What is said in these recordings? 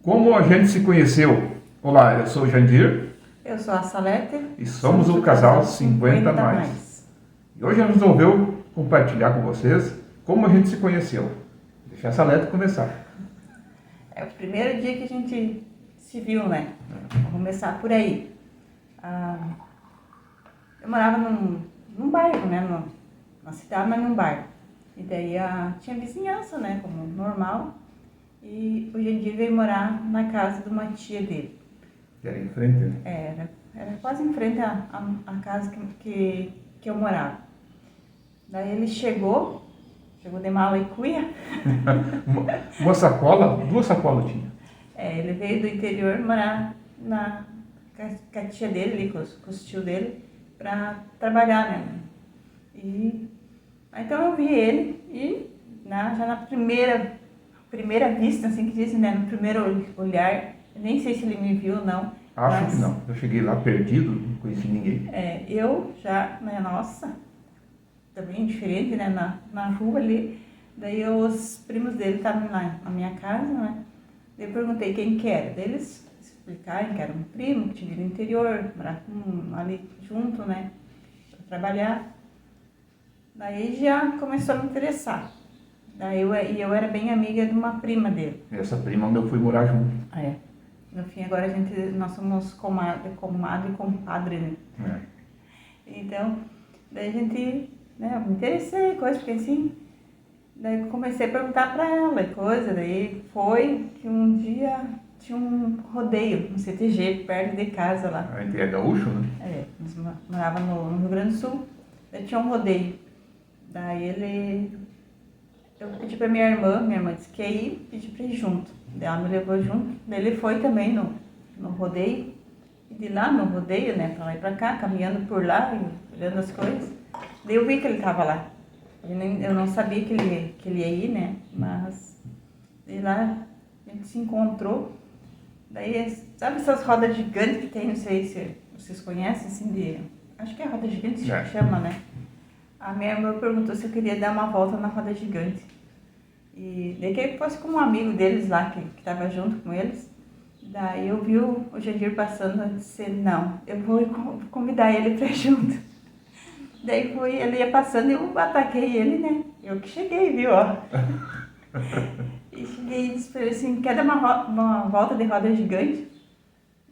Como a gente se conheceu? Olá, eu sou o Jandir. Eu sou a Salete. E somos o casal 50 mais. E hoje a gente resolveu compartilhar com vocês como a gente se conheceu. Deixa a Salete começar. É o primeiro dia que a gente se viu, né? Vamos começar por aí. Eu morava num bairro, né? Na cidade, mas num bairro. E daí tinha vizinhança, né? Como normal. E o Jandir veio morar na casa de uma tia dele. Que era em frente, né? Era quase em frente à casa que eu morava. Daí ele chegou de mala e cuia. Uma sacola, 2 sacolas tinha. Ele veio do interior morar com a tia dele, ali, com os tios dele, pra trabalhar, né? Então eu vi ele e já na primeira vista, assim que dizem, né? No primeiro olhar, eu nem sei se ele me viu ou não. Acho que não. Eu cheguei lá perdido, não conheci ninguém. Eu já, né, nossa, também diferente, né, na rua ali. Daí os primos dele estavam lá na minha casa, né. Daí eu perguntei quem que era. Daí eles explicaram que era um primo que tinha vindo do interior, morava ali junto, né, pra trabalhar. Daí já começou a me interessar. Daí eu era bem amiga de uma prima dele. Essa prima onde eu fui morar junto. No fim, agora nós somos comadre e compadre, né? Então, daí a gente, né, eu me interessei, coisa, porque assim, daí eu comecei a perguntar pra ela e coisa, daí foi que um dia tinha um rodeio, um CTG, perto de casa lá. A gente é gaúcho, né? Nós morávamos no Rio Grande do Sul, daí tinha um rodeio. Daí eu pedi pra minha irmã disse que ia ir, pedi pra ir junto. Daí ela me levou junto, daí ele foi também no rodeio. E de lá no rodeio, né, pra lá e pra cá, caminhando por lá, e olhando as coisas. Daí eu vi que ele tava lá. Eu não sabia que ele ia ir, né, mas de lá a gente se encontrou. Daí, sabe essas rodas gigantes que tem, não sei se vocês conhecem, assim, acho que é roda gigante que chama, né? A minha irmã perguntou se eu queria dar uma volta na roda gigante. E daí que fosse com um amigo deles lá, que estava junto com eles. Daí eu vi o Jandir passando e disse, não, eu vou convidar ele para ir junto. Daí ele ia passando e eu ataquei ele, né? Eu que cheguei, viu, ó. E cheguei e disse pra ele assim, quer dar uma volta de roda gigante?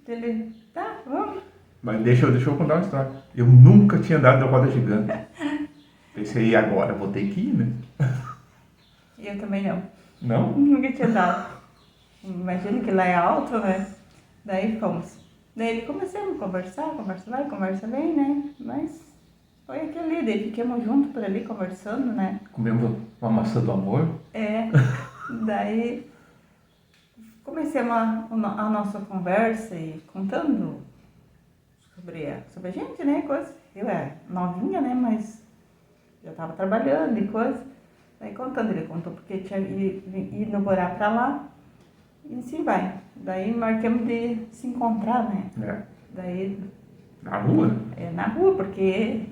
Ele, tá, vamos. Mas deixa eu contar uma história. Eu nunca tinha andado de roda gigante. Pensei, agora vou ter que ir, né? E eu também não. Não? Nunca tinha andado. Imagina que lá é alto, né? Daí fomos. Daí ele começamos a conversar, conversa vai, conversa vem, né? Mas foi aquele ali, daí ficamos juntos por ali conversando, né? Comemos uma maçã do amor. Daí comecemos a nossa conversa e contando sobre a gente, né? Coisa. Eu era novinha, né? Mas já estava trabalhando e coisa. Daí contando, ele contou porque tinha ido morar pra lá. E assim vai. Daí marcamos de se encontrar, né? Daí... Na rua? Na rua, porque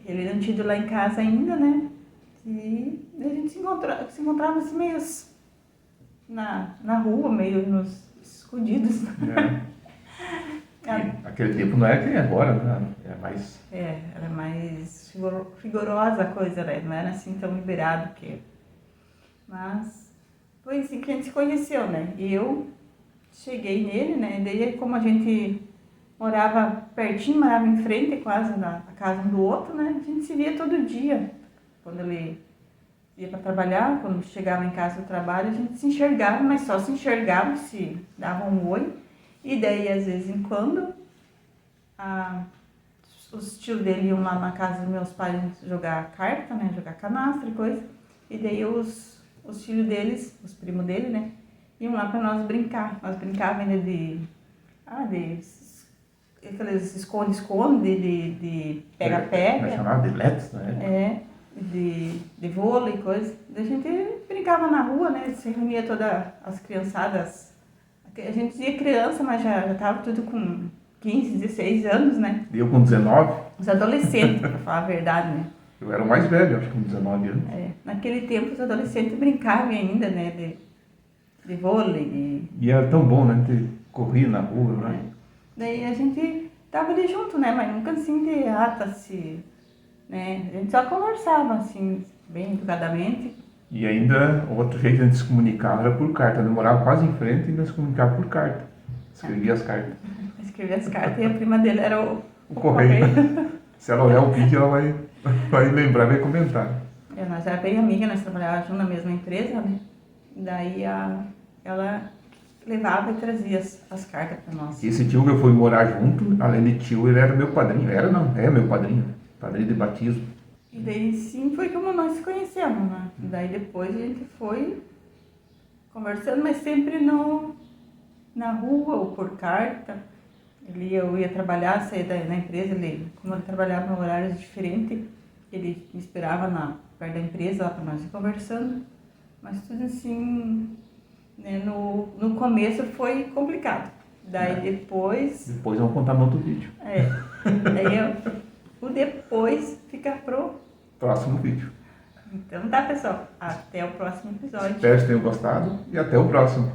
ele não tinha ido lá em casa ainda, né? E daí a gente se encontrava assim meio na rua, meio nos escondidos. Aquele tempo não era que nem agora, né? Era mais... Era mais rigorosa a coisa, né? Não era assim tão liberado que... Mas foi assim que a gente se conheceu, né? E eu cheguei nele, né? Daí como a gente morava pertinho, morava em frente quase na casa um do outro, né? A gente se via todo dia. Quando ele ia para trabalhar, quando chegava em casa do trabalho, a gente se enxergava, mas só se enxergava se dava um oi. E daí, às vezes em quando, os tios dele iam lá na casa dos meus pais jogar carta, né? Jogar canastra e coisa. E daí os filhos deles, os primos dele, né? Iam lá para nós brincar. Nós brincávamos ainda de aqueles esconde-esconde, de pega-pega. Nós chamávamos de let's, né? De vôlei e coisa. Daí a gente brincava na rua, né? Se reunia todas as criançadas. A gente dizia criança, mas já tava tudo com 15, 16 anos, né? Eu com 19? Os adolescentes, pra falar a verdade, né? Eu era o mais velho, acho que com 19 anos. Naquele tempo os adolescentes brincavam ainda, né? de vôlei. E era tão bom, né? Ter corrido na rua, né? Daí a gente tava ali junto, né? Mas nunca assim de se, né? A gente só conversava assim, bem educadamente. E ainda, outro jeito de a gente se comunicar era por carta. Eu morava quase em frente e ainda se comunicava por carta. Escrevia as cartas. Escrevia as cartas e a prima dele era o correio. Se ela olhar o vídeo, ela vai lembrar e vai comentar. Nós era bem amiga, nós trabalhávamos junto na mesma empresa, né? Daí ela levava e trazia as cartas para nós. Esse tio que eu fui morar junto, além de tio, ele era meu padrinho. Era não, é meu padrinho. Padrinho de batismo. E daí sim foi como nós se conhecemos, né? E daí depois a gente foi conversando, mas sempre na rua ou por carta. Eu ia trabalhar, saía da empresa, como ele trabalhava em horários diferentes, ele me esperava perto da empresa lá para nós ir conversando. Mas tudo assim, né, no começo foi complicado. Daí depois... Depois vamos contar no outro vídeo. Daí o depois fica pro Próximo vídeo. Então tá, pessoal. Até o próximo episódio. Espero que tenham gostado e até o próximo.